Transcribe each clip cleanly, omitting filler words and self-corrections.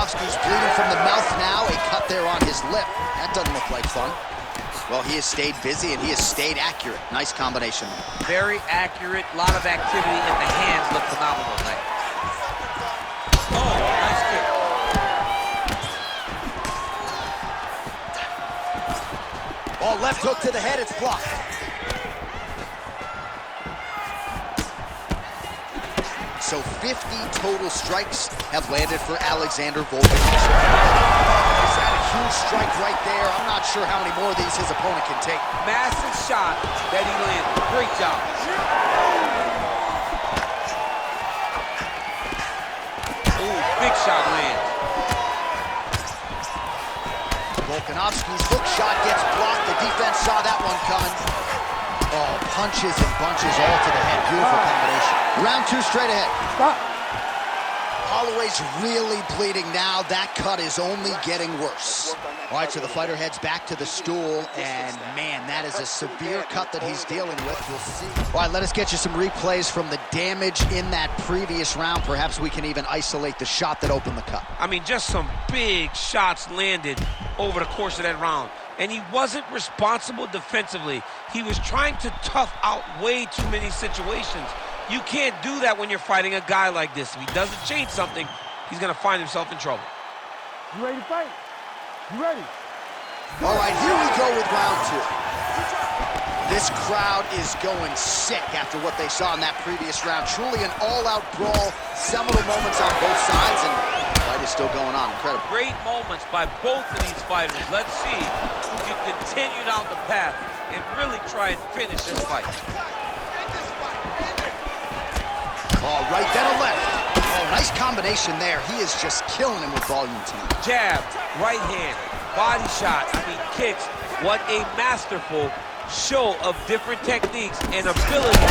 Volkanovski's bleeding from the mouth now. A cut there on his lip. That doesn't look like fun. Well, he has stayed busy and he has stayed accurate. Nice combination. Very accurate. A lot of activity, and the hands look phenomenal tonight. Oh, nice kick. Oh, left hook to the head. It's blocked. So 50 total strikes have landed for Alexander Volkanovski. He's had a huge strike right there. I'm not sure how many more of these his opponent can take. Massive shot that he landed. Great job. Ooh, big shot lands. Volkanovski's hook shot gets blocked. The defense saw that one coming. Oh, punches and bunches all to the head. Beautiful combination. Round 2 straight ahead. Stop. Holloway's really bleeding now. That cut is only getting worse. All right, so the fighter heads back to the stool, and man, that is a severe cut that he's dealing with. We'll see. All right, let us get you some replays from the damage in that previous round. Perhaps we can even isolate the shot that opened the cut. I mean, just some big shots landed over the course of that round. And he wasn't responsible defensively. He was trying to tough out way too many situations. You can't do that when you're fighting a guy like this. If he doesn't change something, he's going to find himself in trouble. You ready to fight? You ready? All right, here we go with round 2. This crowd is going sick after what they saw in that previous round. Truly an all-out brawl, seminal moments on both sides, and the fight is still going on. Incredible. Great moments by both of these fighters. Let's see who can continue down the path and really try and finish this fight. Oh, right, then a left. Oh, nice combination there. He is just killing him with volume tonight. Jab, right hand, body shot, kicks. What a masterful show of different techniques and ability.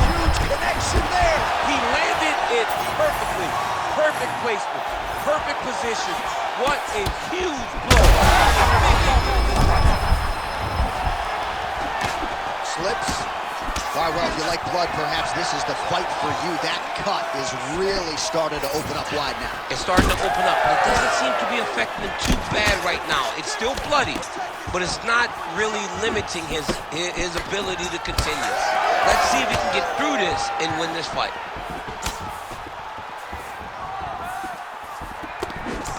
Huge connection there. He landed it perfectly. Perfect placement, perfect position. What a huge blow. Slips. All right, well, if you like blood, perhaps this is the fight for you. That cut is really started to open up wide now. It's starting to open up, but it doesn't seem to be affecting him too bad right now. It's still bloody, but it's not really limiting his ability to continue. Let's see if he can get through this and win this fight.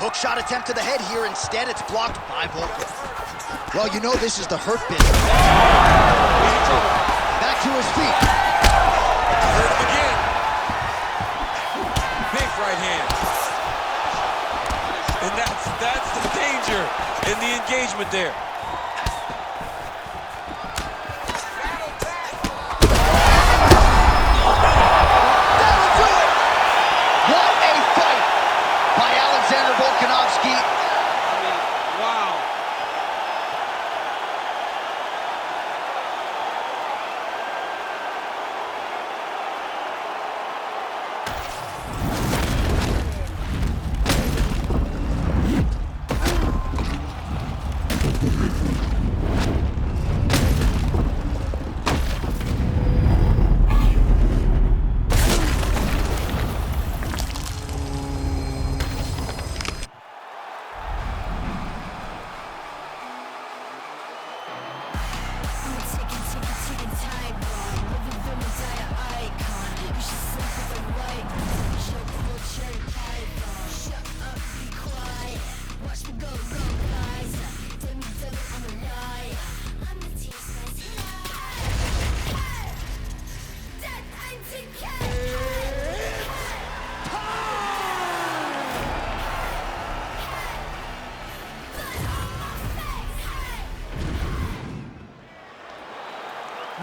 Hook shot attempt to the head here. Instead, it's blocked by Volkov. Well, you know this is the hurt business. Back to his feet. Hurt him again. Big right hand. And that's the danger in the engagement there. That'll do it! What a fight by Alexander Volkanovski. I mean, wow.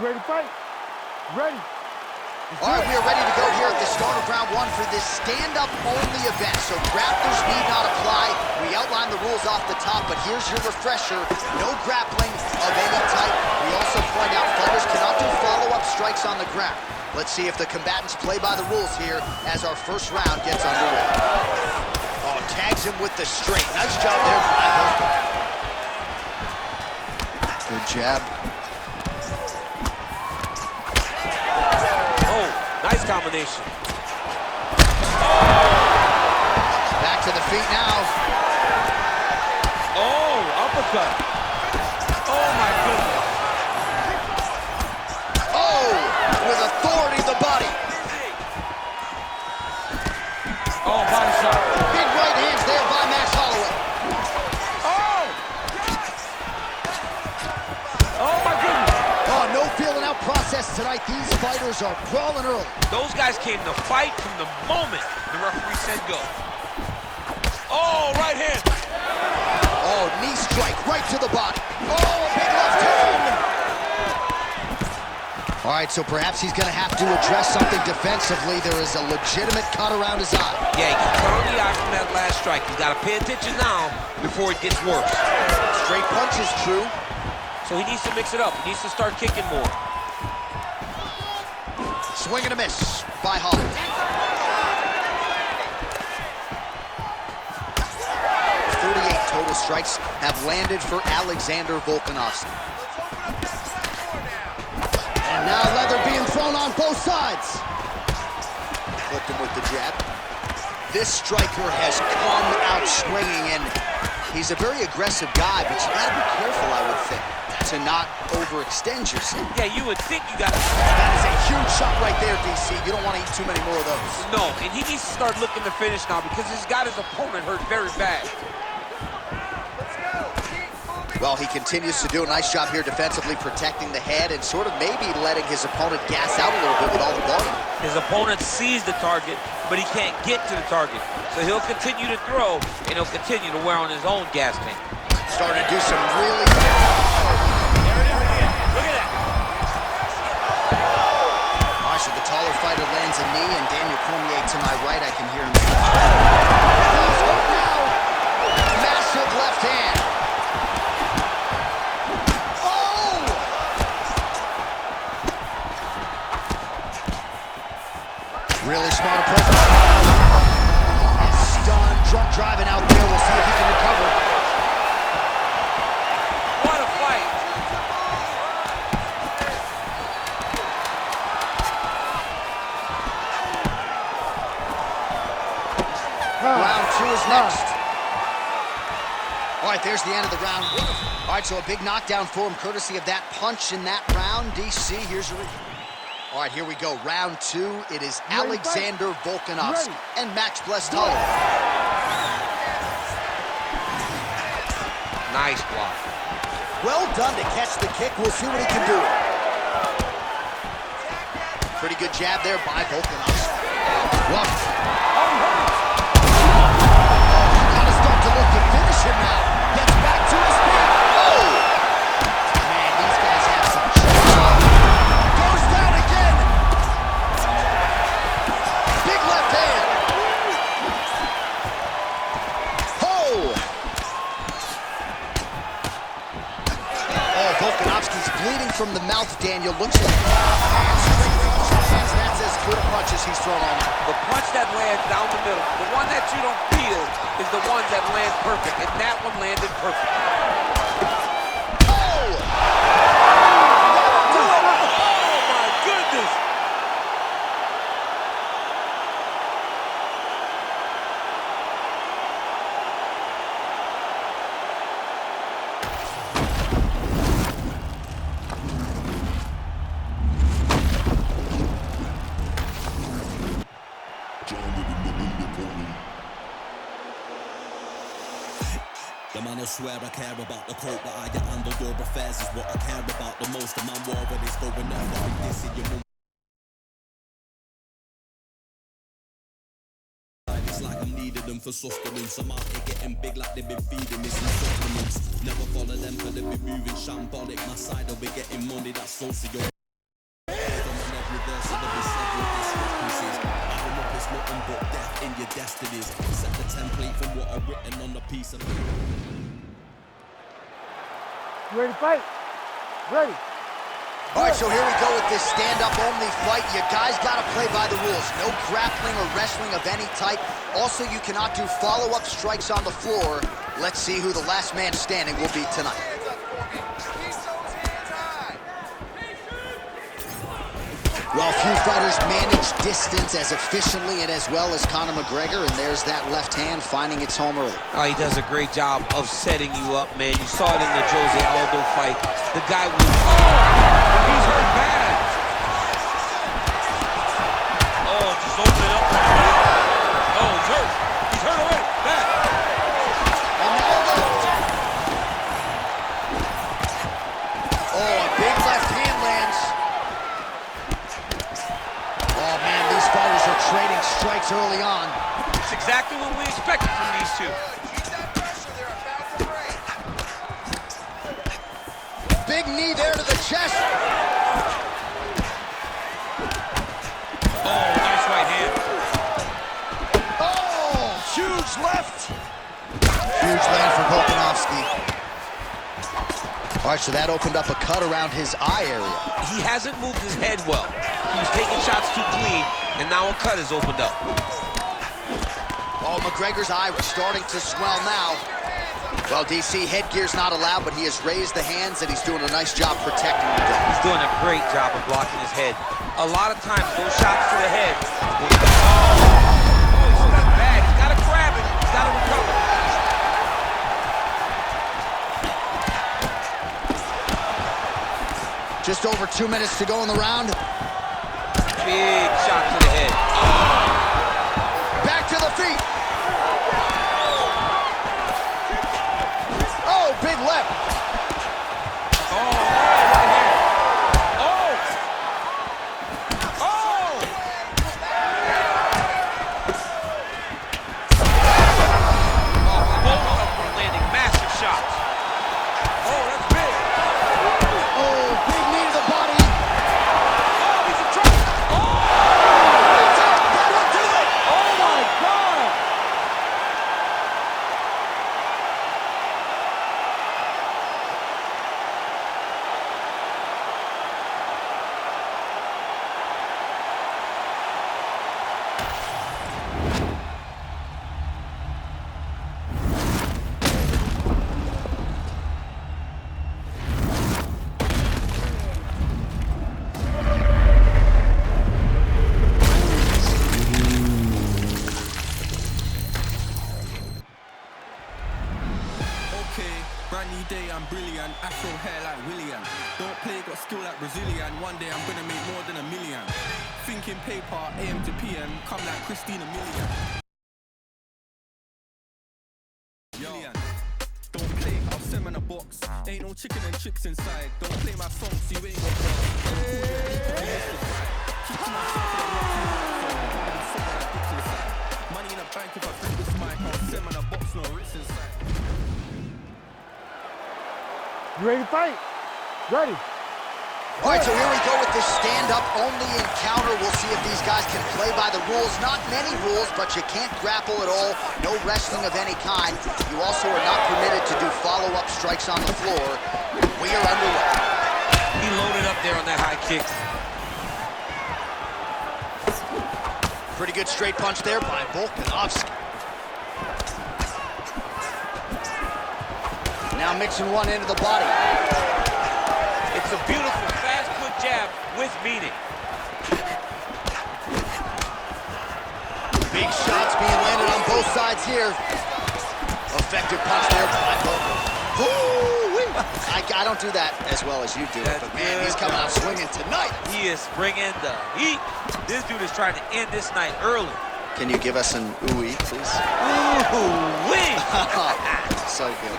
You ready to fight? Ready. All right, we are ready to go here at the start of round 1 for this stand-up only event. So grapplers need not apply. We outlined the rules off the top, but here's your refresher. No grappling of any type. We also point out fighters cannot do follow-up strikes on the ground. Let's see if the combatants play by the rules here as our first round gets underway. Oh, tags him with the straight. Nice job there by Volkov. Good jab. Nice combination. feet now. Oh, uppercut. Oh, my goodness. Oh, with authority to the body. Oh, body shot. Big right hands there by Max Holloway. Oh! Oh, my goodness. Oh, no feeling out process tonight. These fighters are brawling early. Those guys came to fight from the moment the referee said go. Oh, right hand. Oh, knee strike right to the body. Oh, a big left hand. All right, so perhaps he's going to have to address something defensively. There is a legitimate cut around his eye. Yeah, he can cut on the eye from that last strike. He's got to pay attention now before it gets worse. Straight punch is true. So he needs to mix it up. He needs to start kicking more. Swing and a miss by Holloway. 38 total strikes have landed for Alexander Volkanovski. And now leather being thrown on both sides. Flipped him with the jab. This striker has come out swinging, and he's a very aggressive guy, but you gotta be careful, I would think, to not overextend yourself. Yeah, you would think you got to... That is a huge shot right there, DC. You don't want to eat too many more of those. No, and he needs to start looking to finish now because he's got his opponent hurt very bad. Well, he continues to do a nice job here defensively, protecting the head and sort of maybe letting his opponent gas out a little bit with all the volume. His opponent sees the target, but he can't get to the target. So he'll continue to throw, and he'll continue to wear on his own gas tank. Starting to do some really... Look at that. All right, so the taller fighter lands a knee, and Daniel Cormier to my right, I can hear him. He's hurt now. Massive left hand. Oh! Really smart approach. Stunned, drunk driving out there. We'll see if he can recover. What a fight. Round two is next. All right, there's the end of the round. All right, so a big knockdown for him, courtesy of that punch in that round. DC, here's your... All right, here we go. Round two. It is Alexander Volkanovski and Max Holloway. Nice block. Well done to catch the kick. We'll see what he can do. Pretty good jab there by Volkanovski. Gotta start to look to finish him now. Gets back to his feet. Oh! Man, these guys have some shots. Goes down again. Big left hand. Oh! Oh, Volkanovski's bleeding from the mouth, Daniel. Looks like that's as good a punch as he's thrown all night. The punch that lands down the middle, the one that you don't feel is the one that lands perfect, and that one landed perfect. Oh! Oh, my goodness! The man will swear I care about the quote, but I handle your affairs is what I care about the most. The man war when it's going left, I think this in your mum. It's like I'm needing them for sustenance. I'm out here getting big like they've been feeding me some supplements. Never follow them for they be moving shambolic. My side will be getting money, that's socio. Nothing but death in your destinies. Set the template from what I've written on the piece of... You ready to fight? Ready. All right, so here we go with this stand-up only fight. You guys got to play by the rules. No grappling or wrestling of any type. Also, you cannot do follow-up strikes on the floor. Let's see who the last man standing will be tonight. Well, few fighters manage distance as efficiently and as well as Conor McGregor, and there's that left hand finding its home early. Oh, he does a great job of setting you up, man. You saw it in the Jose Aldo fight. The guy was... Oh, he's hurt bad. Oh, just open it up. Oh, he's hurt. He's hurt already. Bad. And now goes. Oh, a big left hand lands. Oh, man, these fighters are trading strikes early on. It's exactly what we expected from these two. Big knee there to the chest. Oh, nice right hand. Oh, huge left. Huge land for Volkanovski. All right, so that opened up a cut around his eye area. He hasn't moved his head well. He was taking shots too clean, and now a cut has opened up. Oh, McGregor's eye was starting to swell now. Well, DC, headgear's not allowed, but he has raised the hands, and he's doing a nice job protecting the gun. He's doing a great job of blocking his head. A lot of times, those shots to the head. Oh, he's stuck bad. He's got to grab it. He's got to recover. Just over 2 minutes to go in the round. Big shot to the head. Back to the feet. Oh, big left. Oh, right hand. Oh! Oh! Both of them are landing massive shots. Oh, that's big. Oh, big knee to the body. Oh, he's in trouble. Oh! That's it. That will do it. Oh my God! Okay, brand new day, I'm brilliant. Afro hair like William. Don't play, got skill like Brazilian. One day I'm gonna make more than $1 million. Thinking paper, AM to PM, come like Christina Million. Million. Don't play, I'll send in a box. Ain't no chicken and chicks inside. Don't play my song, so you ain't got keep to myself like money in a bank if I bring this mic. I'll send in a box, no Ritz inside. You ready to fight? Ready. All right, so here we go with this stand-up only encounter. We'll see if these guys can play by the rules. Not many rules, but you can't grapple at all. No wrestling of any kind. You also are not permitted to do follow-up strikes on the floor. We are underway. He loaded up there on that high kick. Pretty good straight punch there by Volkanovski. Now mixing one into the body. It's a beautiful, fast, quick jab with meaning. Big shots being landed on both sides here. Effective punch there by Volkanovski. I don't do that as well as you do, That's but man, good. he's coming out swinging tonight. He is bringing the heat. This dude is trying to end this night early. Can you give us an ooh-wee, please? Ooh-wee! So good.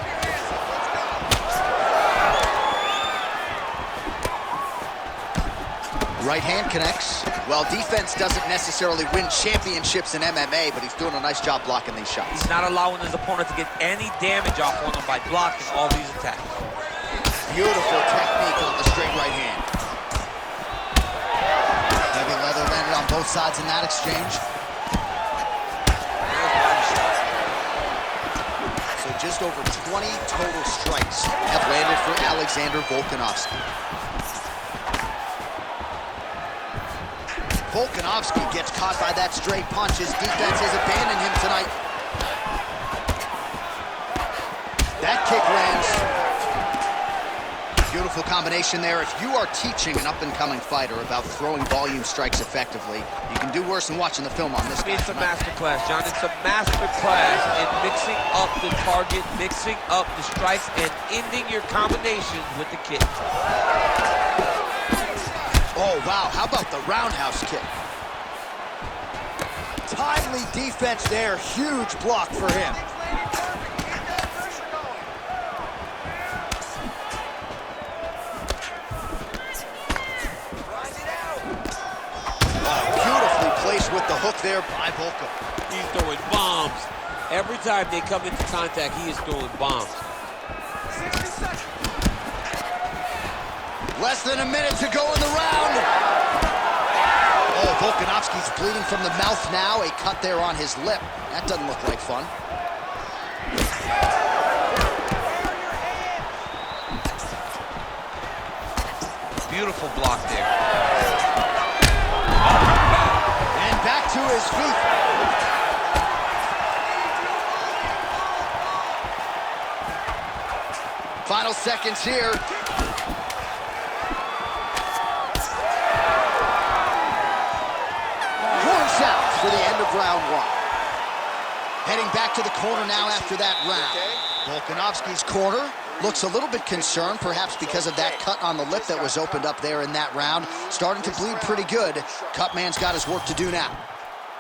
Right hand connects. Well, defense doesn't necessarily win championships in MMA, but he's doing a nice job blocking these shots. He's not allowing his opponent to get any damage off on him by blocking all these attacks. Beautiful technique on the straight right hand. Heavy leather landed on both sides in that exchange. So just over 20 total strikes have landed for Alexander Volkanovski. Volkanovski gets caught by that straight punch. His defense has abandoned him tonight. That kick lands. Beautiful Beautiful combination there. If you are teaching an up-and-coming fighter about throwing volume strikes effectively, you can do worse than watching the film on this guy. It's a master class, John. It's a master class in mixing up the target, mixing up the strikes, and ending your combinations with the kick. Oh, wow. How about the roundhouse kick? Timely defense there. Huge block for him. Placed with the hook there by Volko. He's throwing bombs. Every time they come into contact, he is throwing bombs. 60 seconds. Less than a minute to go in the round. Oh, Volkanovski's bleeding from the mouth now. A cut there on his lip. That doesn't look like fun. Beautiful block there. Back to his feet. Final seconds here. Horn sounds for the end of round one. Heading back to the corner now after that round. Volkanovski's corner looks a little bit concerned, perhaps because of that cut on the lip that was opened up there in that round. Starting to bleed pretty good. Cutman's got his work to do now.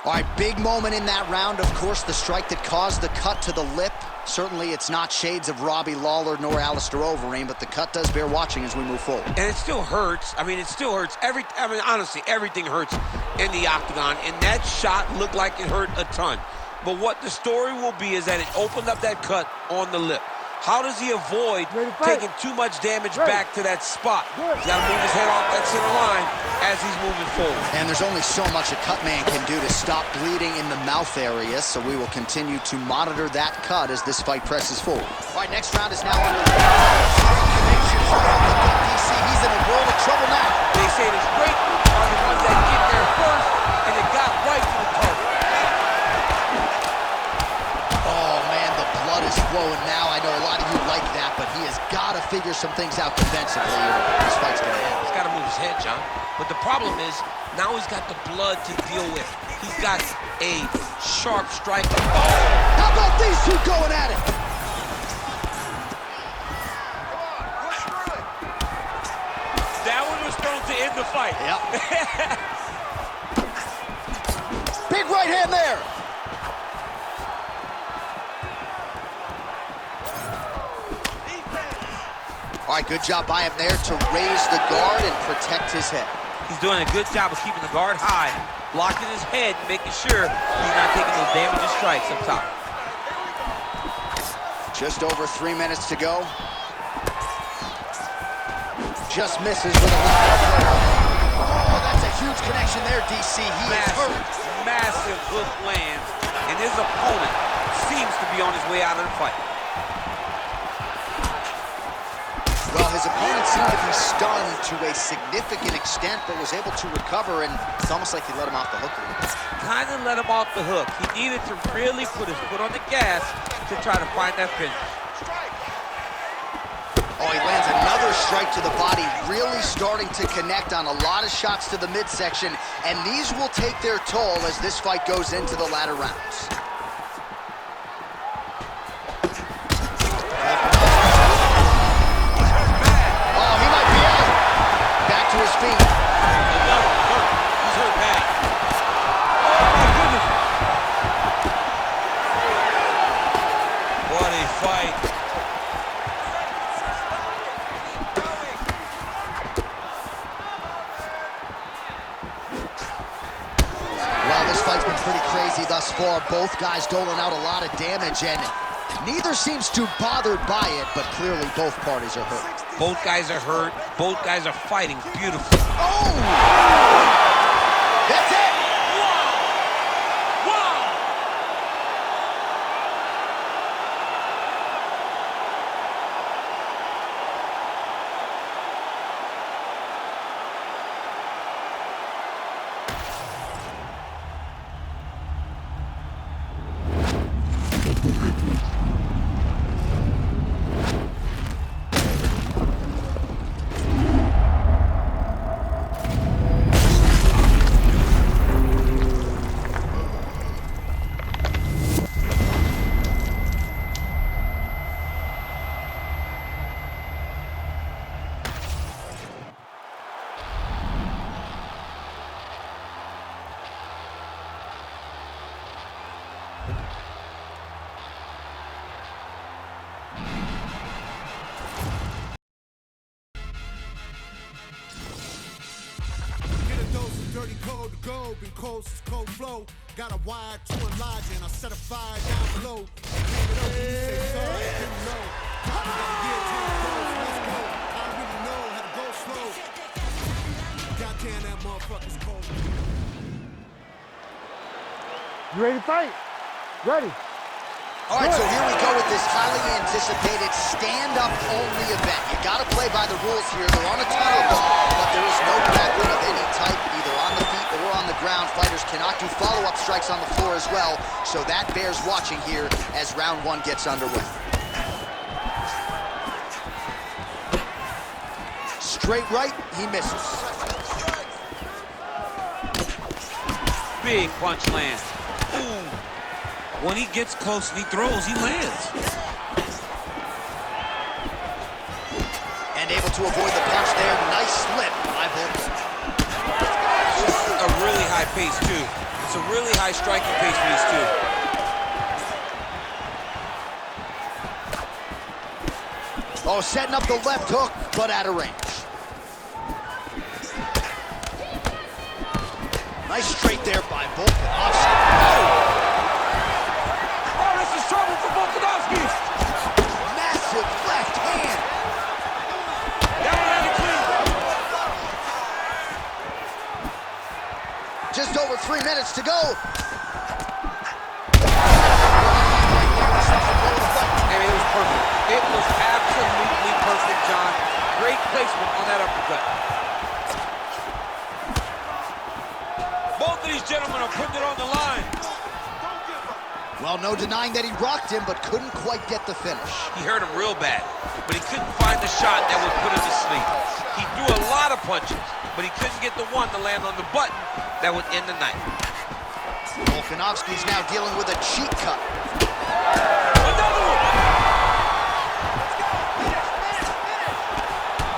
All right, big moment in that round, of course, the strike that caused the cut to the lip. Certainly, it's not shades of Robbie Lawler nor Alistair Overeem, but the cut does bear watching as we move forward. And it still hurts. I mean, it still hurts. Honestly, everything hurts in the octagon, and that shot looked like it hurt a ton. But what the story will be is that it opened up that cut on the lip. How does he avoid taking too much damage back to that spot? He's got to move his head off that center line as he's moving forward. And there's only so much a cut man can do to stop bleeding in the mouth area, so we will continue to monitor that cut as this fight presses forward. All right, next round is now underway. DC, he's in a world of trouble now. They say the straight are the ones that get there first, and it got right to the target. Oh, man, the blood is flowing now. I know a lot of you like that, but he has got to figure some things out defensively, or this fight's going to end. He's got to move his head, John. But the problem is, now he's got the blood to deal with. He's got a sharp strike. How about these two going at it? That one was thrown to end the fight. Yep. Big right hand there. All right, good job by him there to raise the guard and protect his head. He's doing a good job of keeping the guard high, blocking his head, making sure he's not taking those damaging strikes up top. Just over 3 minutes to go. Just misses with a left hook. Oh, that's a huge connection there, DC. He is hurt. Massive hook lands, and his opponent seems to be on his way out of the fight. Well, his opponent seemed to be stunned to a significant extent, but was able to recover, and it's almost like he let him off the hook a little bit. Kind of let him off the hook. He needed to really put his foot on the gas to try to find that finish. Oh, he lands another strike to the body, really starting to connect on a lot of shots to the midsection, and these will take their toll as this fight goes into the latter rounds. Thus far, both guys doling out a lot of damage, and neither seems too bothered by it, but clearly both parties are hurt. Both guys are hurt. Both guys are fighting beautifully. Oh! That's it! Get a dose of dirty cold to go, been cold since cold flow. Got a wire to enlarge and I set a fire down below. Hang it up, you say sorry, I didn't know. Probably gotta get to the goals, let's go. I really know how to go slow. Goddamn, that motherfucker's cold. You ready to fight? Ready. All right, so here we go with this highly anticipated stand-up only event. You gotta play by the rules here. They're on a ton of them, but there is no grappling of any type, either on the feet or on the ground. Fighters cannot do follow-up strikes on the floor as well, so that bears watching here as round one gets underway. Straight right, he misses. Big punch lands. Ooh. When he gets close and he throws, he lands. And able to avoid the punch there. Nice slip by Volk. A really high pace, too. It's a really high striking pace for these two. Oh, setting up the left hook, but out of range. Nice straight there by Volkanovski. Oh, this is trouble for Volkanovski. Massive left hand. Just over 3 minutes to go. I mean, it was perfect. It was absolutely perfect, John. Great placement on that uppercut. Both of these gentlemen are putting it on the line. Well, no denying that he rocked him, but couldn't quite get the finish. He hurt him real bad, but he couldn't find the shot that would put him to sleep. He threw a lot of punches, but he couldn't get the one to land on the button that would end the night. Volkanovski's now dealing with a cheek cut. Another one!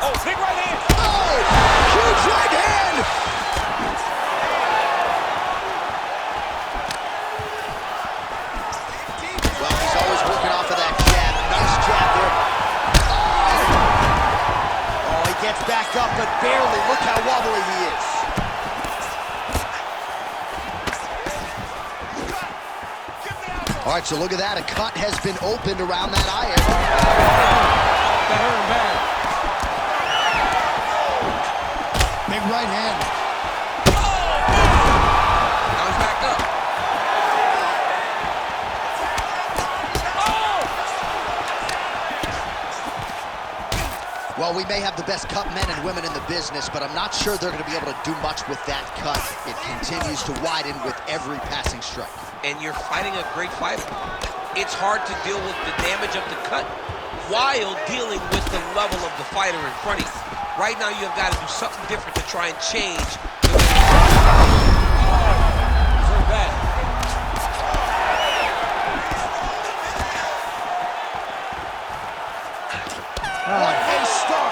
Oh, big right hand! Oh, huge right hand! Well, he's always working off of that jab. Nice jab there. Oh, he gets back up, but barely. Look how wobbly he is. All right, so look at that. A cut has been opened around that eye area. That hurt him bad. Big right hand. Now he's back up. Well, we may have the best cut men and women in the business, but I'm not sure they're going to be able to do much with that cut. It continues to widen with every passing strike. And you're fighting a great fighter. It's hard to deal with the damage of the cut while dealing with the level of the fighter in front of you. Right now, you have got to do something different to try and change the way you very bad. What a start!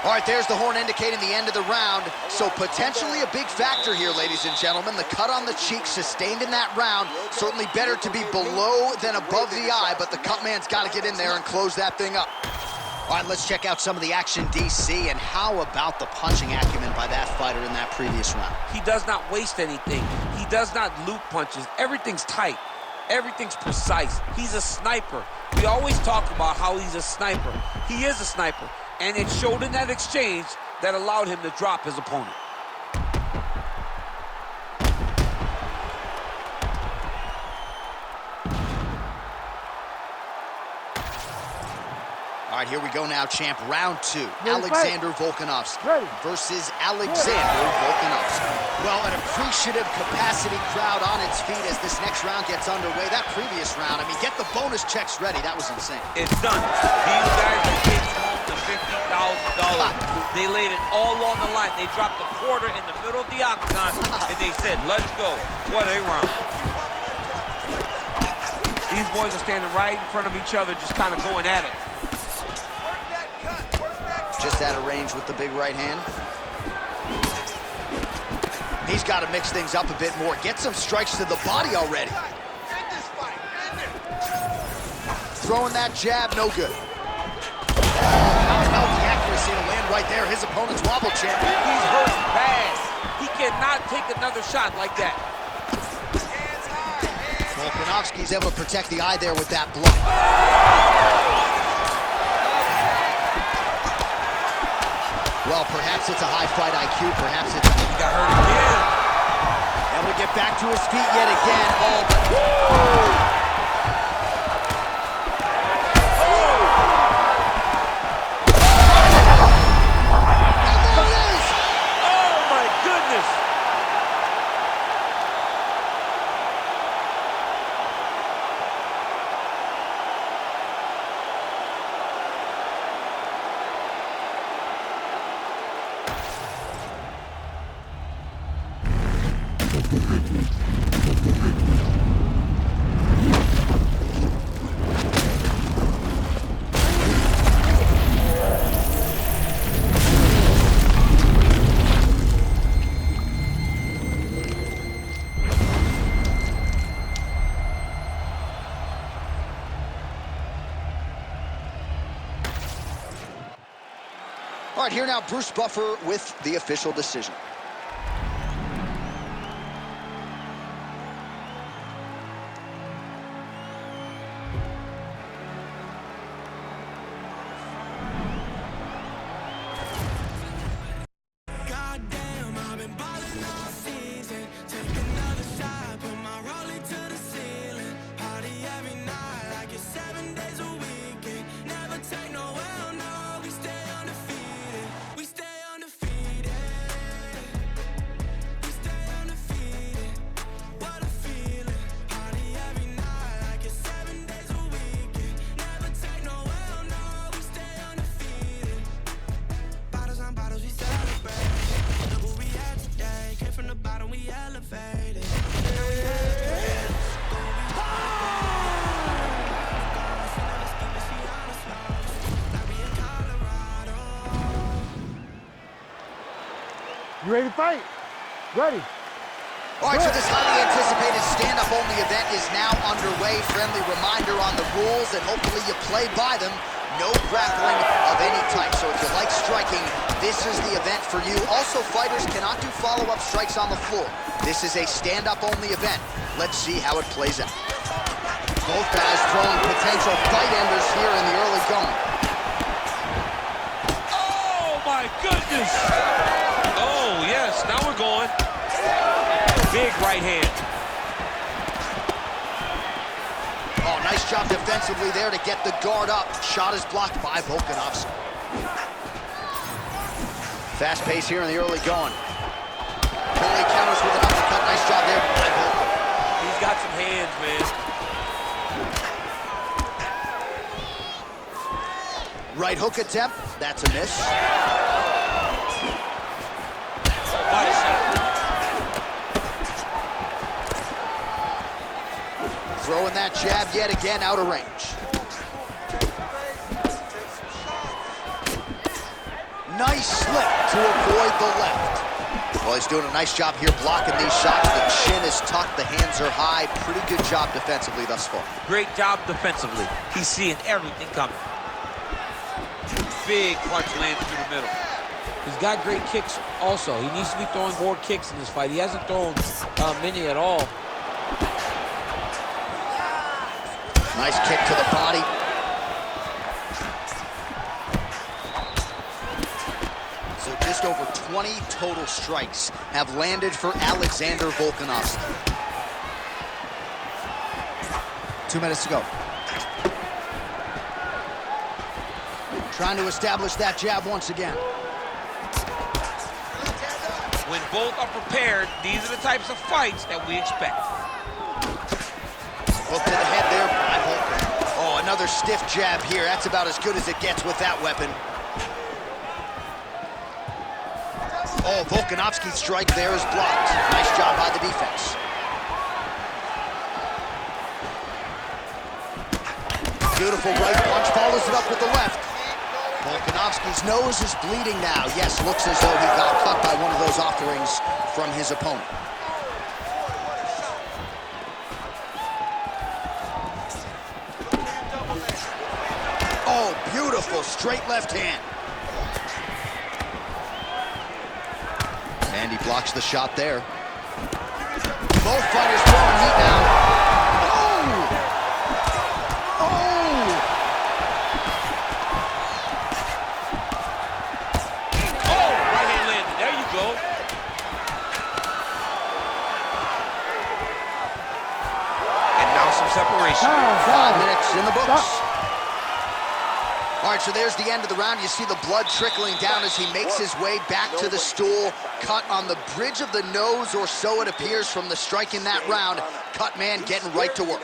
All right, there's the horn indicating the end of the round. So potentially a big factor here, ladies and gentlemen. The cut on the cheek sustained in that round. Certainly better to be below than above the eye, but the cut man's got to get in there and close that thing up. All right, let's check out some of the action, DC, and how about the punching acumen by that fighter in that previous round? He does not waste anything. He does not loop punches. Everything's tight. Everything's precise. He's a sniper. We always talk about how he's a sniper. He is a sniper. And it showed in that exchange that allowed him to drop his opponent. All right, here we go now, champ. Round two. Ready, Alexander Volkanovski Ready. versus Alexander Volkanovski. Well, an appreciative capacity crowd on its feet as this next round gets underway. That previous round, I mean, get the bonus checks ready. That was insane. It's done. These guys are taking home the $50,000. They laid it all on the line. They dropped a quarter in the middle of the octagon, and they said, let's go. What a round. These boys are standing right in front of each other, just kind of going at it. Just out of range with the big right hand. He's got to mix things up a bit more. Get some strikes to the body already. throwing that jab, no good. How the accuracy to land right there. His opponent's wobble champ. He's hurt bad. He cannot take another shot like that. Volkanovski's able to protect the eye there with that block. Well, perhaps it's a high fight IQ, perhaps it's... He got hurt again. Able to get back to his feet yet again. Oh, but... All right, here now, Bruce Buffer with the official decision. Goddamn, I've been ballin' all season. Take another shot, put my rollie to the ceiling. Party every night like it's 7 days a weekend. Never take no L, no, we stay undefeated. We stay undefeated. We stay undefeated. What a feeling. Party every night like it's 7 days a weekend. Never take no L, no, we stay undefeated. Bottles on bottles, we celebrate. Look who we at today. Came from the bottom, we elevated. You ready to fight? Ready. All right, so this highly anticipated stand-up only event is now underway. Friendly reminder on the rules, and hopefully you play by them. No grappling of any type. So if you like striking, this is the event for you. Also, fighters cannot do follow-up strikes on the floor. This is a stand-up only event. Let's see how it plays out. Both guys throwing potential fight enders here in the early going. Oh, my goodness. Oh, yes, now we're going. Big right hand. Oh, nice job defensively there to get the guard up. Shot is blocked by Volkanovski. Fast pace here in the early going. Billy counters with an uppercut. Nice job there by Volkov. He's got some hands, man. Right hook attempt. That's a miss. Body shot. Throwing that jab yet again out of range. Nice slip to avoid the left. Well, he's doing a nice job here blocking these shots. The chin is tucked, the hands are high. Pretty good job defensively thus far. Great job defensively. He's seeing everything coming. Big punch lands through the middle. He's got great kicks also. He needs to be throwing more kicks in this fight. He hasn't thrown many at all. Nice kick to the body. So just over 20 total strikes have landed for Alexander Volkanovski. 2 minutes to go. Trying to establish that jab once again. When both are prepared, these are the types of fights that we expect. Hook to the head there by Volkov. Oh, another stiff jab here. That's about as good as it gets with that weapon. Oh, Volkanovski's strike there is blocked. Nice job by the defense. Beautiful right punch, follows it up with the left. Volkanovski's nose is bleeding now. Yes, looks as though he got cut by one of those offerings from his opponent. powerful straight left hand. And he blocks the shot there. Both fighters throwing heat now. Oh! Oh! Oh, right hand landed. There you go. And now some separation. 5 minutes in the books. All right, so there's the end of the round. You see the blood trickling down as he makes his way back to the stool. Cut on the bridge of the nose, or so it appears from the strike in that round. Cut man getting right to work.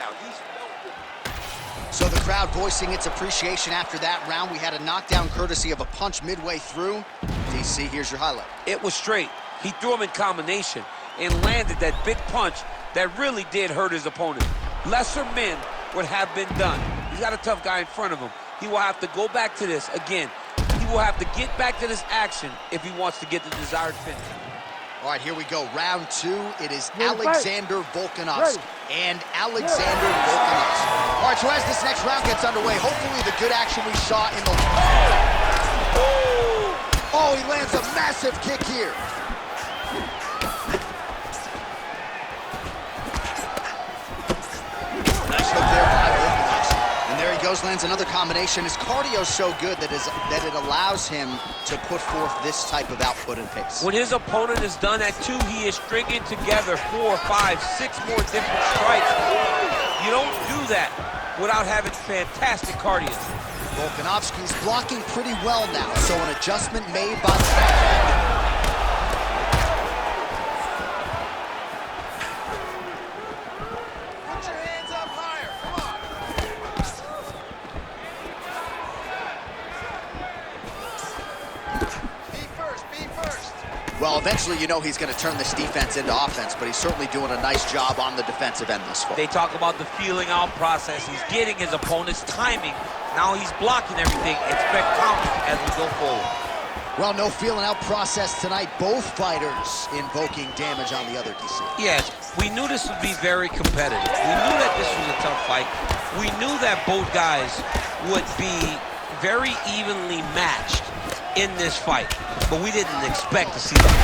So the crowd voicing its appreciation after that round. We had a knockdown courtesy of a punch midway through. DC, here's your highlight. It was straight. He threw him in combination and landed that big punch that really did hurt his opponent. Lesser men would have been done. He's got a tough guy in front of him. He will have to go back to this. Again, he will have to get back to this action if he wants to get the desired finish. All right, here we go. Round 2. It is Alexander Volkanovski. And Alexander Volkanovski. All right, so as this next round gets underway, hopefully the good action we saw in the... Oh, he lands a massive kick here. Nice hook there by Volkanovski. And there he goes, lands another combination. His cardio's so good that it allows him to put forth this type of output and pace. When his opponent is done at 2, he is stringing together 4, 5, 6 more different strikes. You don't do that without having fantastic cardio. Volkanovski's blocking pretty well now, so an adjustment made by the backhand. Put your hands up higher. Come on. Be first. Be first. Well, eventually you know he's going to turn this defense into offense, but he's certainly doing a nice job on the defensive end this far. They talk about the feeling out process. He's getting his opponent's timing. Now he's blocking everything. Expect counters as we go forward. Well, no feeling out process tonight. Both fighters invoking damage on the other, DC. Yes, we knew this would be very competitive. We knew that this was a tough fight. We knew that both guys would be very evenly matched in this fight, but we didn't expect to see that.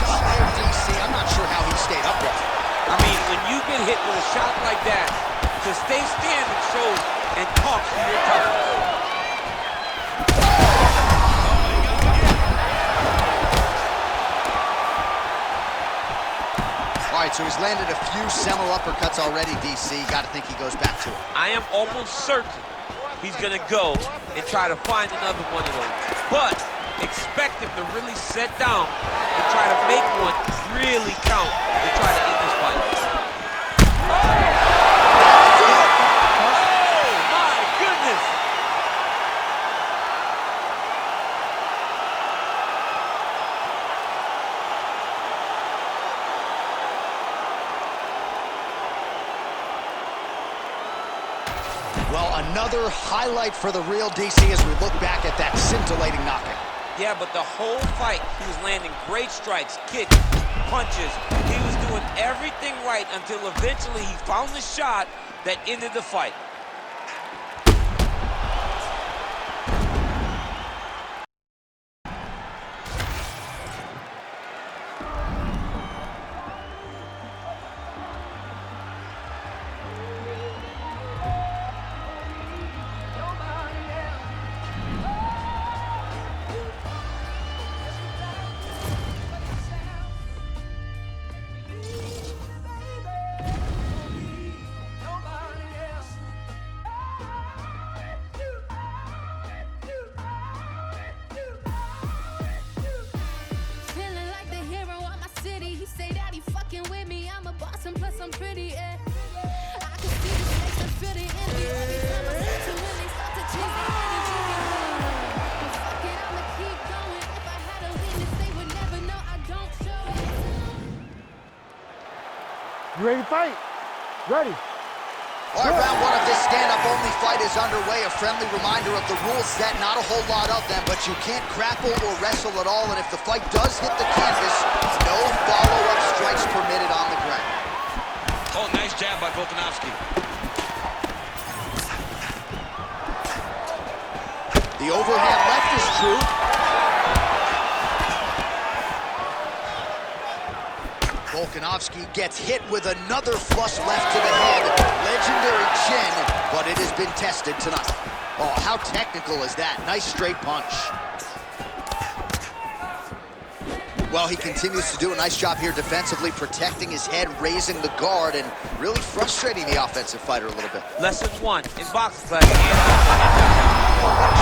Shot there, DC. I'm not sure how he stayed upright. I mean, when you get hit with a shot like that, to stay standing shows and talks to your toughness. All right, so he's landed a few seminal uppercuts already, DC. Got to think he goes back to it. I am almost certain he's going to go and try to find another one of those. But expect him to really sit down and try to make one really count and try to end this fight. Well, another highlight for the real DC as we look back at that scintillating knockout. Yeah, but the whole fight, he was landing great strikes, kicks, punches. He was doing everything right until eventually he found the shot that ended the fight. I'm pretty, yeah. I can see the snakes and feel the envy every time I see you when they start to chase the energy. But fuck it, I'ma keep going. If I had a weakness, they would never know I don't show it. You ready to fight? Ready. All right, round 1 of this stand-up-only fight is underway. A friendly reminder of the rules set, not a whole lot of them, but you can't grapple or wrestle at all, and if the fight does hit the canvas, no follow-up strikes permitted on the ground. Oh, nice jab by Volkanovski. He gets hit with another flush left to the head. Legendary chin, but it has been tested tonight. Oh, how technical is that? Nice straight punch. Well, he continues to do a nice job here defensively, protecting his head, raising the guard, and really frustrating the offensive fighter a little bit. Lesson one in boxing class.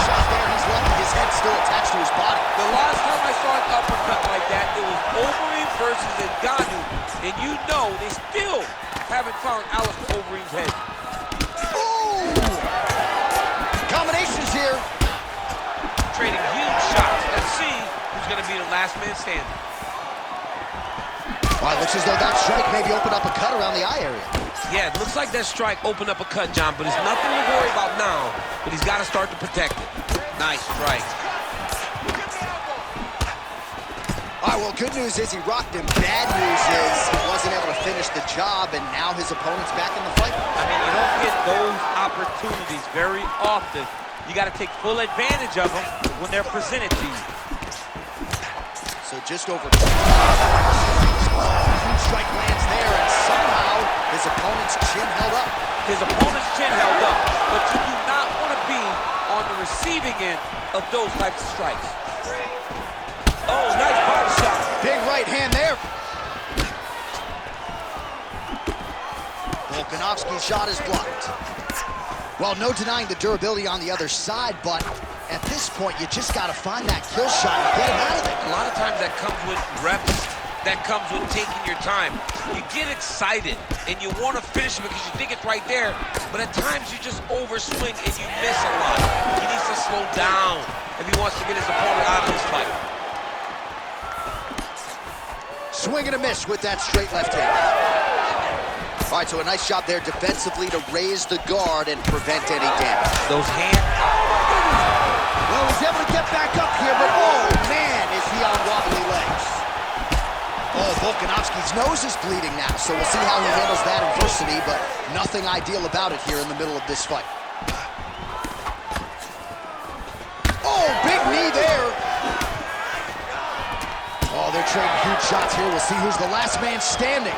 Shot there, he's lucky his head's still attached to his body. The last time I saw an uppercut like that, it was Overeem versus Ngannou, and you know they still haven't found Alistair Overeem's head. Ooh! Combinations here. Trading huge shots. Let's see who's going to be the last man standing. Well, it looks as though that strike maybe opened up a cut around the eye area. Yeah, it looks like that strike opened up a cut, John, but it's nothing to worry about now, but he's got to start to protect it. Nice strike. All right, well, good news is he rocked him. Bad news is he wasn't able to finish the job, and now his opponent's back in the fight. I mean, you don't get those opportunities very often. You got to take full advantage of them when they're presented to you. So just over 2 huge strike lands there, and somehow his opponent's chin held up. His opponent's chin held up, but you do not want to be on the receiving end of those types of strikes. Oh, nice body shot. Big right hand there. Volkanovski's shot is blocked. Well, no denying the durability on the other side, but at this point, you just got to find that kill shot and get him out of there. A lot of times that comes with reps, that comes with taking your time. You get excited, and you want to finish it because you think it's right there, but at times you just overswing and you miss a lot. He needs to slow down if he wants to get his opponent out of this fight. Swing and a miss with that straight left hand. All right, so a nice job there defensively to raise the guard and prevent any damage. Those hands. Well, he's able to get back up here, but oh, man, is he on wobbly legs. Oh, Volkanovski's nose is bleeding now, so we'll see how he handles that adversity, but nothing ideal about it here in the middle of this fight. Oh, big knee there. Oh, they're trading huge shots here. We'll see who's the last man standing.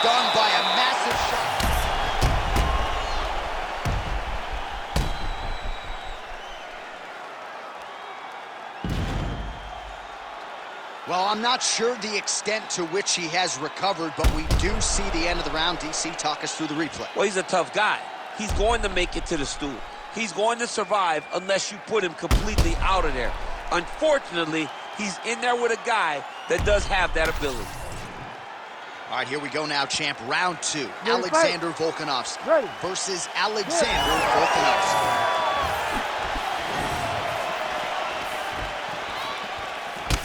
Stunned by a massive shot. Well, I'm not sure the extent to which he has recovered, but we do see the end of the round. DC, talk us through the replay. Well, he's a tough guy. He's going to make it to the stool. He's going to survive unless you put him completely out of there. Unfortunately, he's in there with a guy that does have that ability. All right, here we go now, champ. Round 2. Ready, Alexander Volkanovski Ready. versus Alexander Volkanovski.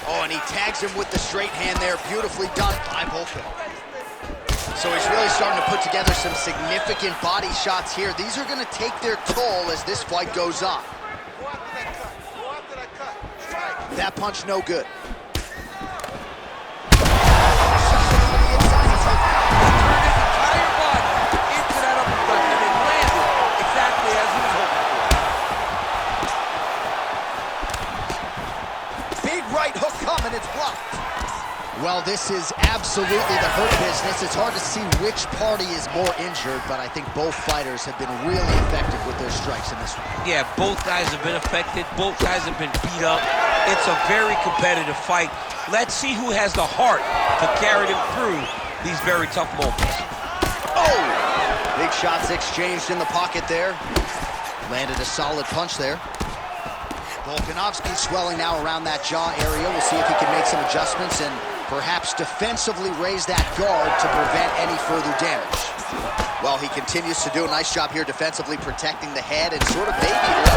Oh, and he tags him with the straight hand there. Beautifully done by Volkan. So he's really starting to put together some significant body shots here. These are going to take their toll as this fight goes on. Go after that cut. Go after that cut. Strike. That punch no good. And it's blocked. Well, this is absolutely the hurt business. It's hard to see which party is more injured, but I think both fighters have been really effective with their strikes in this one. Yeah, both guys have been affected. Both guys have been beat up. It's a very competitive fight. Let's see who has the heart to carry them through these very tough moments. Oh! Big shots exchanged in the pocket there. Landed a solid punch there. Volkanovski swelling now around that jaw area. We'll see if he can make some adjustments and perhaps defensively raise that guard to prevent any further damage. Well, he continues to do a nice job here defensively, protecting the head and sort of baby here.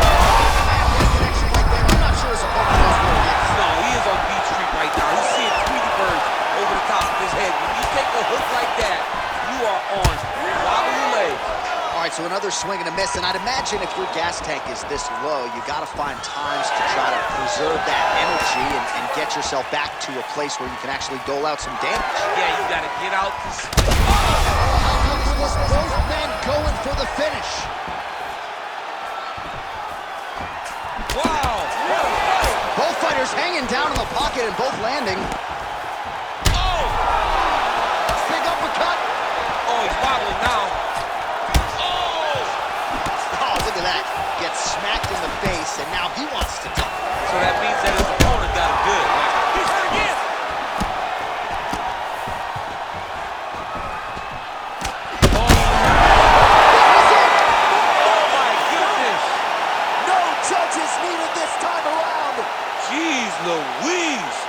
I'm not sure his opponent knows where he is. No, he is on Beach Street right now. He's seeing Tweety Bird over the top of his head. When you take a hook like that, you are on wobbly legs. All right, so another swing and a miss, and I'd imagine if your gas tank is this low, you got to find times to try to preserve that energy and get yourself back to a place where you can actually dole out some damage. Yeah, you got to get out. Both men going for the finish. Wow! Both fighters hanging down in the pocket and both landing. Oh! Big uppercut. Oh, he's wobbling now. Oh! Oh, look at that. Gets smacked in the face, and now he wants to talk. So that means that his opponent got him good. He's hurt again! Oh my goodness! No judges needed this time around. Jeez Louise!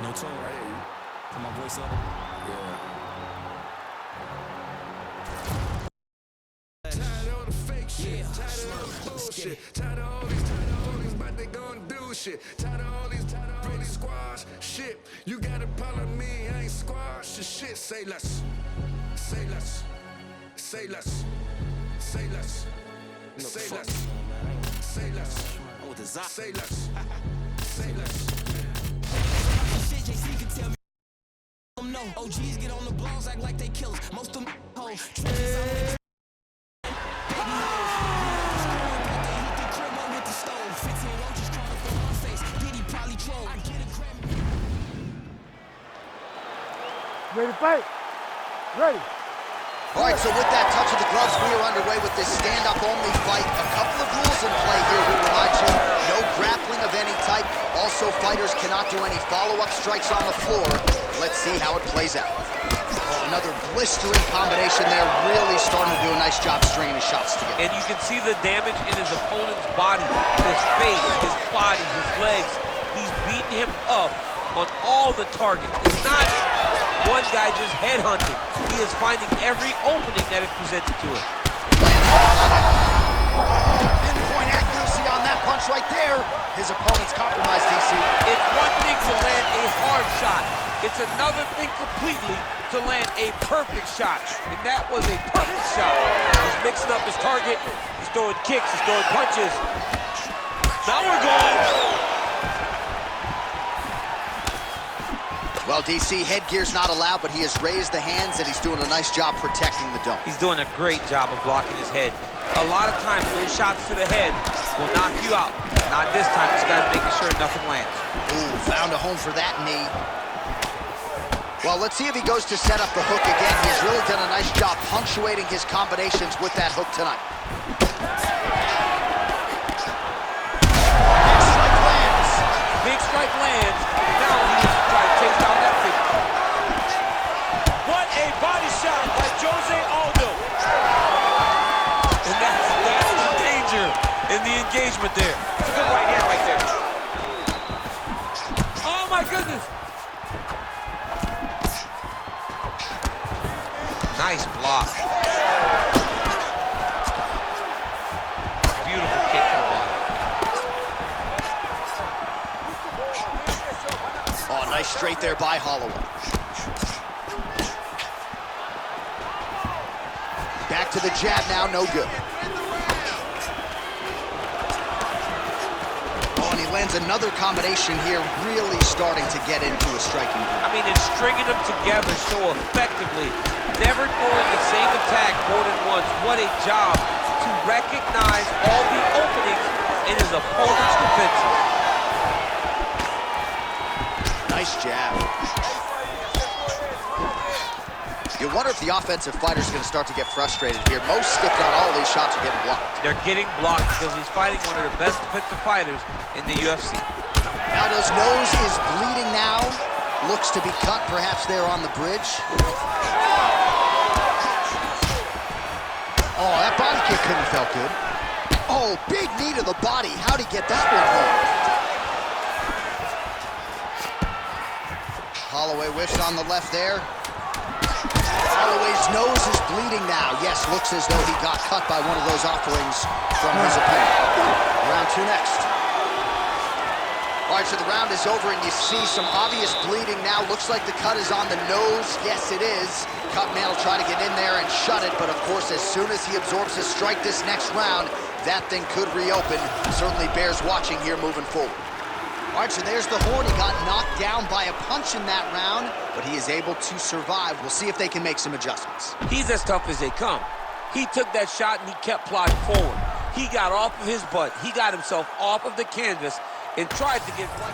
No tone right here. Put my voice up. Tired of all the fake shit, tired of all the bullshit, tired of all these, but they gon' do shit. Tired of all these squash shit. You gotta follow me, I ain't squash the shit. Say less, say less, say less, say less, say less, say less, say less, say less. Shit, JC can tell me. No, OGs get on the blogs, act like they killers. Most of them hoes. Trenches, I'm with the baby hoes. They hit the crib up with the stove. 15 roaches crawling from my face. Diddy probably troll. I get a Grammy. Ready to fight? Ready. All right, so with that touch of the gloves, we are underway with this stand-up only fight. A couple of rules in play here, we remind you. No grappling of any type. Also, fighters cannot do any follow-up strikes on the floor. Let's see how it plays out. Oh, another blistering combination there. Really starting to do a nice job stringing his shots together. And you can see the damage in his opponent's body, his face, his body, his legs. He's beating him up on all the targets. It's not one guy just headhunting. He is finding every opening that is presented to him. Pinpoint accuracy on that punch right there. His opponent's compromised, DC. It's one thing to land a hard shot. It's another thing completely to land a perfect shot. And that was a perfect shot. He's mixing up his target. He's throwing kicks. He's throwing punches. Now we're going. Well, DC, headgear's not allowed, but he has raised the hands, and he's doing a nice job protecting the dome. He's doing a great job of blocking his head. A lot of times, those shots to the head will knock you out. Not this time. This guy's making sure nothing lands. Ooh, found a home for that knee. Well, let's see if he goes to set up the hook again. He's really done a nice job punctuating his combinations with that hook tonight. Big strike lands. Now he needs to try to chase down that figure. What a body shot by Jose Aldo. And that's the danger in the engagement there. It's a good right hand right there. Oh my goodness. Nice block. Beautiful kick to the body. Oh, nice straight there by Holloway. Back to the jab now, no good. Oh, and he lands another combination here, really starting to get into a striking groove. I mean, it's stringing them together so effectively. Never throwing the same attack more than once. What a job to recognize all the openings in his opponent's defenses. Nice jab. You wonder if the offensive fighter's going to start to get frustrated here. Most, if not all, of these shots are getting blocked. They're getting blocked because he's fighting one of the best defensive fighters in the UFC. Aldo's nose is bleeding now. Looks to be cut, perhaps there on the bridge. Oh, that body kick couldn't have felt good. Oh, big knee to the body. How'd he get that one home? Holloway whiffs on the left there. Holloway's nose is bleeding now. Yes, looks as though he got cut by one of those offerings from his opponent. Round 2 next. All right, so the round is over, and you see some obvious bleeding now. Looks like the cut is on the nose. Yes, it is. Cutman will try to get in there and shut it, but of course, as soon as he absorbs his strike this next round, that thing could reopen. Certainly bears watching here moving forward. All right, so there's the horn. He got knocked down by a punch in that round, but he is able to survive. We'll see if they can make some adjustments. He's as tough as they come. He took that shot and he kept plodding forward. He got off of his butt. He got himself off of the canvas and tried to get right.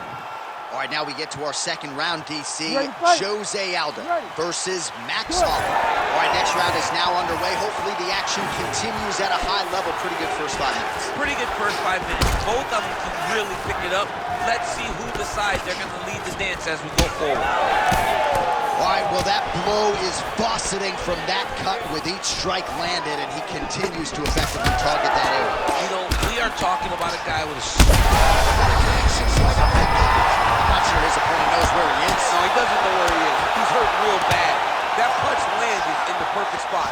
All right, now we get to our second round, DC. Ready, Jose Aldo Ready. versus Max Holloway. All right, next round is now underway. Hopefully the action continues at a high level. Pretty good first 5 minutes. Pretty good first 5 minutes. Both of them can really pick it up. Let's see who decides they're going to lead the dance as we go forward. All right, well, that blow is buffeting from that cut with each strike landed, and he continues to effectively target that area. You know, we are talking about a guy with a... I'm not sure his opponent knows where he is. No, he doesn't know where he is. He's hurt real bad. That punch landed in the perfect spot.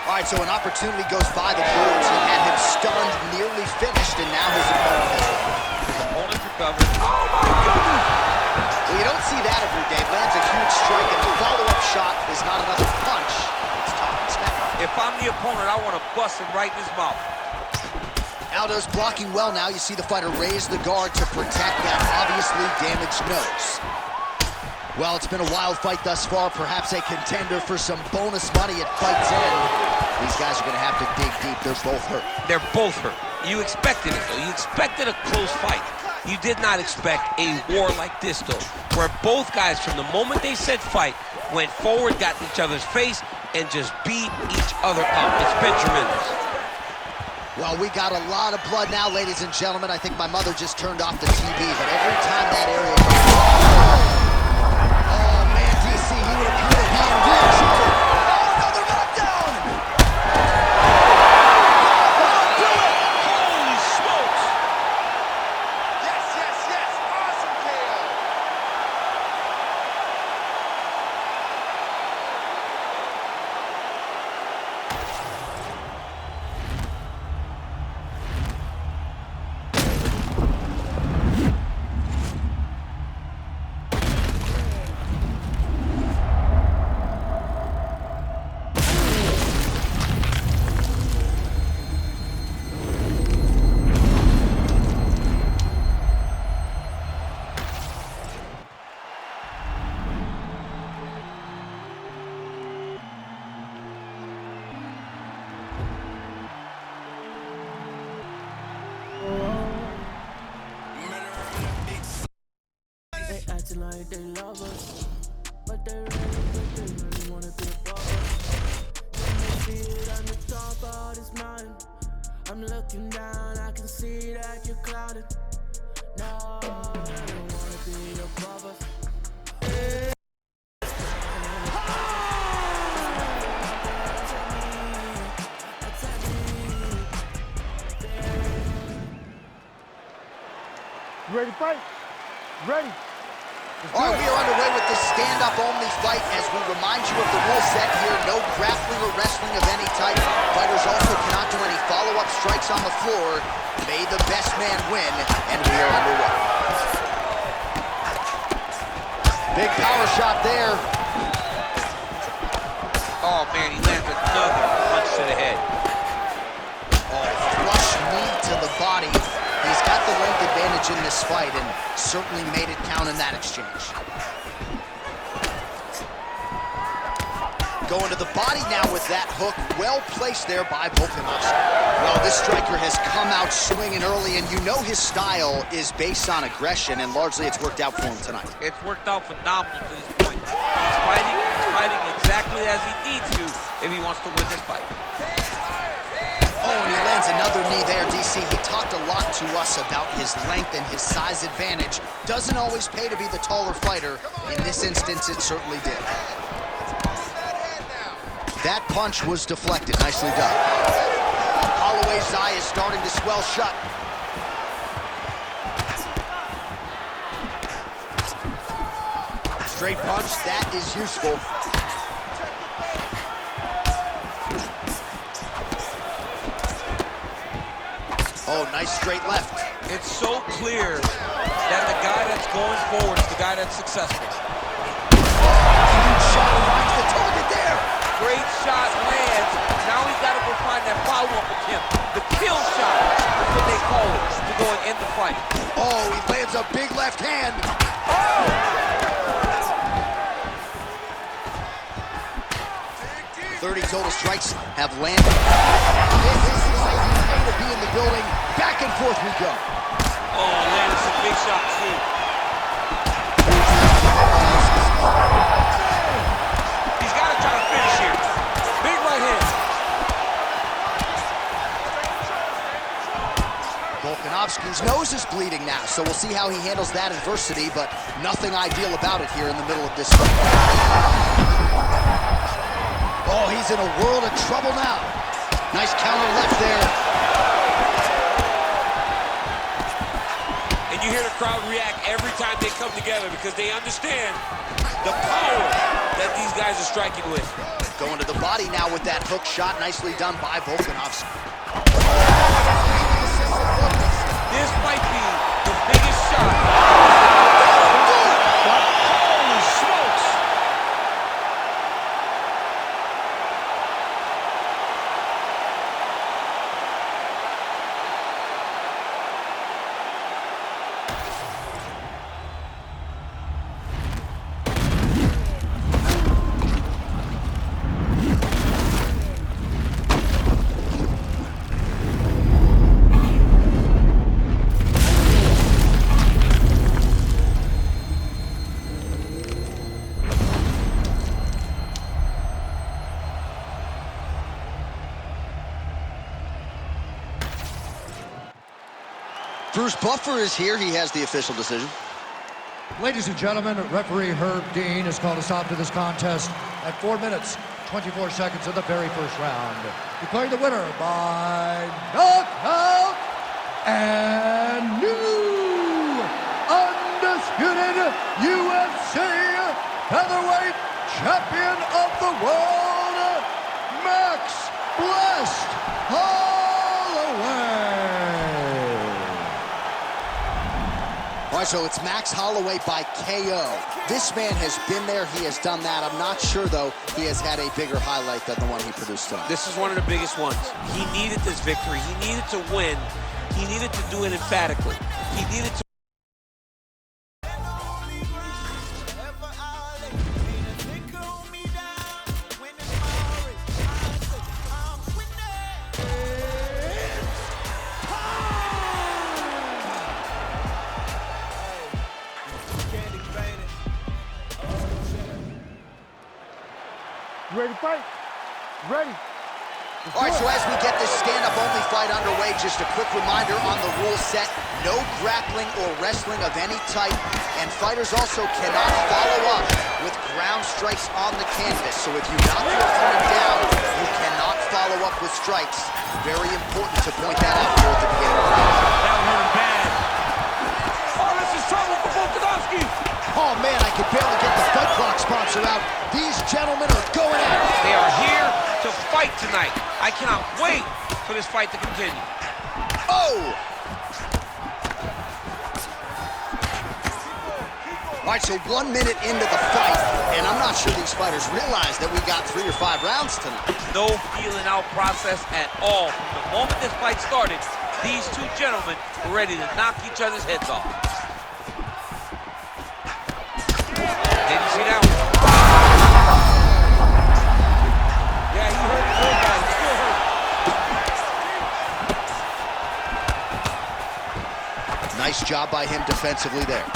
All right, so an opportunity goes by the boards. He had him stunned, nearly finished, and now his opponent has it. His opponent recovered. Oh, my God! Well, you don't see that every day. Lands a huge strike, and the follow-up shot is not another punch. It's tough and snappy. If I'm the opponent, I want to bust him right in his mouth. Aldo's blocking well now. You see the fighter raise the guard to protect that obviously damaged nose. Well, it's been a wild fight thus far. Perhaps a contender for some bonus money at fight's end. These guys are going to have to dig deep. They're both hurt. They're both hurt. You expected it, though. You expected a close fight. You did not expect a war like this, though, where both guys, from the moment they said fight, went forward, got in each other's face, and just beat each other up. It's been tremendous. Well, we got a lot of blood now, ladies and gentlemen. I think my mother just turned off the TV, but every time that area comes... Oh, man, DC, he would appear to be in real trouble. Oh, another knockdown! Holy smokes! Yes, yes, yes. Awesome KO. They acting like they love us, but they really wanna be above us. When they see it on the top of his mind, I'm looking down, I can see that you're clouded. No, they don't wanna be above us. You ready to fight? Ready. All right, we are underway with this stand-up only fight as we remind you of the rule set here. No grappling or wrestling of any type. Fighters also cannot do any follow-up strikes on the floor. May the best man win, and we are underway. Big power shot there. Oh, man, he lands another punch to the head. Oh, flush knee to the body. He's got the length advantage in this fight and certainly made it count in that exchange. Going to the body now with that hook. Well placed there by Volkanovski. Well, this striker has come out swinging early, and you know his style is based on aggression, and largely it's worked out for him tonight. It's worked out phenomenal to this point. He's fighting exactly as he needs to if he wants to win this fight. Oh, and he lands another knee there, DC. He talked a lot to us about his length and his size advantage. Doesn't always pay to be the taller fighter. In this instance, it certainly did. That punch was deflected. Nicely done. Holloway's eye is starting to swell shut. Straight punch, that is useful. Oh, nice straight left. It's so clear that the guy that's going forward is the guy that's successful. Huge shot finds the target there. Great shot lands. Now he's got to go find that follow-up attempt. The kill shot is what they call it, to go and end the fight. Oh, he lands a big left hand. 30 total strikes have landed. This is exciting way to be in the building. Back and forth we go. Oh, landed some big shots too. He's got to try to finish here. Big right hand. Volkanovski's nose is bleeding now, so we'll see how he handles that adversity, but nothing ideal about it here in the middle of this fight. Oh, he's in a world of trouble now. Nice counter left there. And you hear the crowd react every time they come together because they understand the power that these guys are striking with. Going to the body now with that hook shot. Nicely done by Volkanovski. This might be the biggest shot. Holy smokes! Bruce Buffer is here. He has the official decision. Ladies and gentlemen, referee Herb Dean has called a stop to this contest at 4 minutes, 24 seconds of the very first round. Declaring the winner by knockout and new undisputed UFC featherweight champion of the world, Max Blessed Holloway. All right, so it's Max Holloway by KO. This man has been there. He has done that. I'm not sure, though, he has had a bigger highlight than the one he produced tonight. This is one of the biggest ones. He needed this victory. He needed to win. He needed to do it emphatically. He needed to. You ready to fight? Ready. All right, so as we get this stand-up-only fight underway, just a quick reminder on the rule set. No grappling or wrestling of any type, and fighters also cannot follow up with ground strikes on the canvas. So if you knock your opponent down, you cannot follow up with strikes. Very important to point that out here at the beginning of the round. That hurt bad. Oh, this is trouble for Volkanovski. Oh, man, I could barely get the Fight Clock sponsor out. These gentlemen are going at it. They are here to fight tonight. I cannot wait for this fight to continue. Oh! All right, so 1 minute into the fight, and I'm not sure these fighters realize that we got 3 or 5 rounds tonight. No feeling out process at all. From the moment this fight started, these two gentlemen were ready to knock each other's heads off. Didn't see that one. Yeah, he hurt the old guy. He's still hurt. Nice job by him defensively there.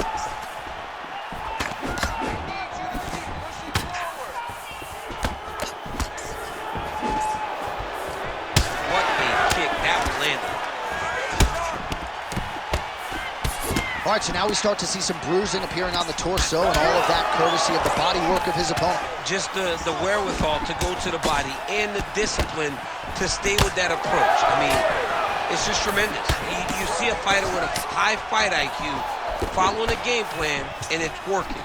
What a kick. That one landed. All right, so now we start to see some bruising appearing on the torso, and all of that courtesy of the body work of his opponent. Just the wherewithal to go to the body and the discipline to stay with that approach. I mean, it's just tremendous. You see a fighter with a high fight IQ following a game plan, and it's working.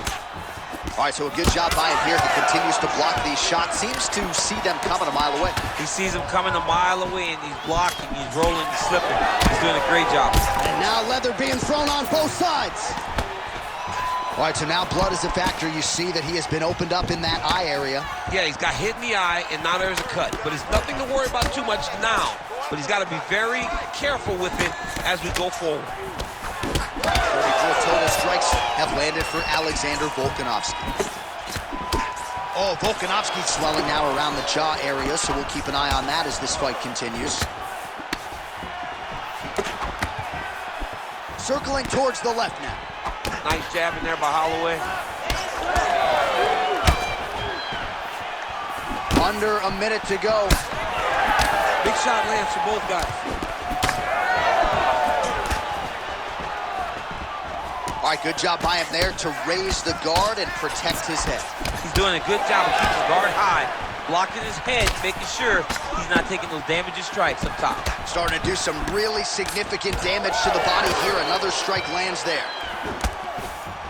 All right, so a good job by him here. He continues to block these shots. Seems to see them coming a mile away. He sees them coming a mile away, and he's blocking, he's rolling, he's slipping. He's doing a great job. And now leather being thrown on both sides. All right, so now blood is a factor. You see that he has been opened up in that eye area. Yeah, he's got hit in the eye, and now there's a cut. But it's nothing to worry about too much now. But he's got to be very careful with it as we go forward. 34 total strikes have landed for Alexander Volkanovski. Oh, Volkanovski's swelling now around the jaw area, so we'll keep an eye on that as this fight continues. Circling towards the left now. Nice jab in there by Holloway. Under a minute to go. Big shot lands for both guys. All right, good job by him there to raise the guard and protect his head. He's doing a good job of keeping the guard high, blocking his head, making sure he's not taking those damaging strikes up top. Starting to do some really significant damage to the body here. Another strike lands there.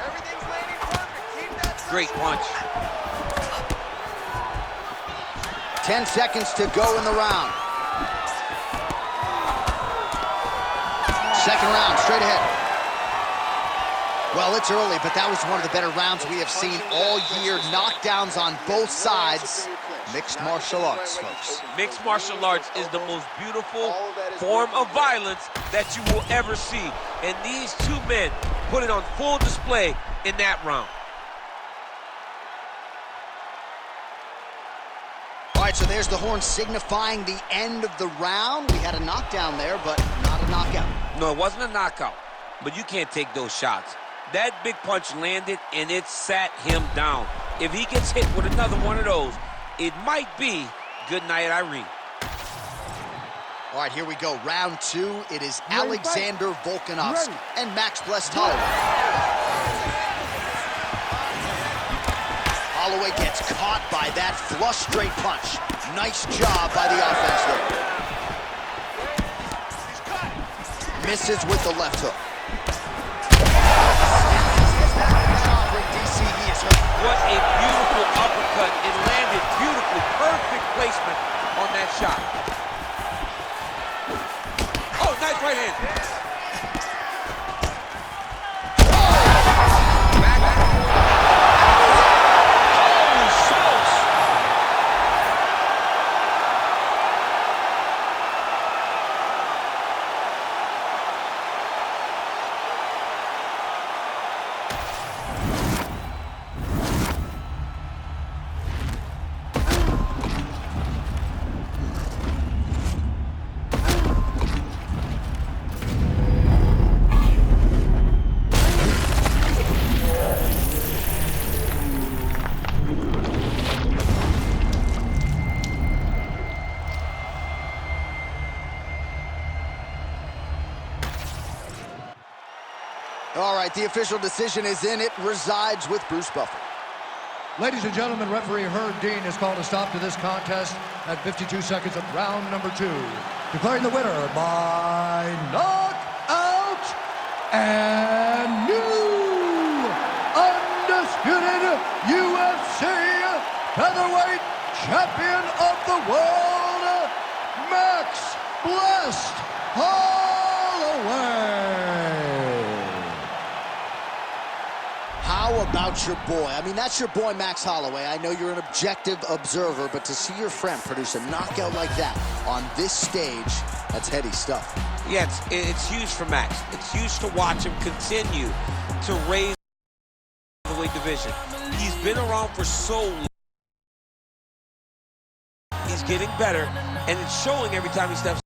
Everything's landing perfect. Keep that. Great punch. 10 seconds to go in the round. Second round, straight ahead. Well, it's early, but that was one of the better rounds we have seen all year. Knockdowns on both sides. Mixed martial arts, folks. Mixed martial arts is the most beautiful form of violence that you will ever see. And these two men put it on full display in that round. All right, so there's the horn signifying the end of the round. We had a knockdown there, but not a knockout. No, it wasn't a knockout, but you can't take those shots. That big punch landed, and it sat him down. If he gets hit with another one of those, it might be good night, Irene. All right, here we go. Round two. It is Alexander Volkanovski and Max blessed Holloway. Holloway gets caught by that flush straight punch. Nice job by the offense there. Misses with the left hook. What a beautiful uppercut. It landed beautifully. Perfect placement on that shot. Oh, nice right hand. Holy smokes. All right, the official decision is in. It resides with Bruce Buffer. Ladies and gentlemen, referee Herb Dean has called a stop to this contest at 52 seconds of round number 2. Declaring the winner by knockout and new undisputed UFC featherweight champion of the world, Max Blessed Holloway. How about your boy? I mean, that's your boy, Max Holloway. I know you're an objective observer, but to see your friend produce a knockout like that on this stage, that's heady stuff. Yeah, it's huge for Max. It's huge to watch him continue to raise the weight division. He's been around for so long. He's getting better, and it's showing every time he steps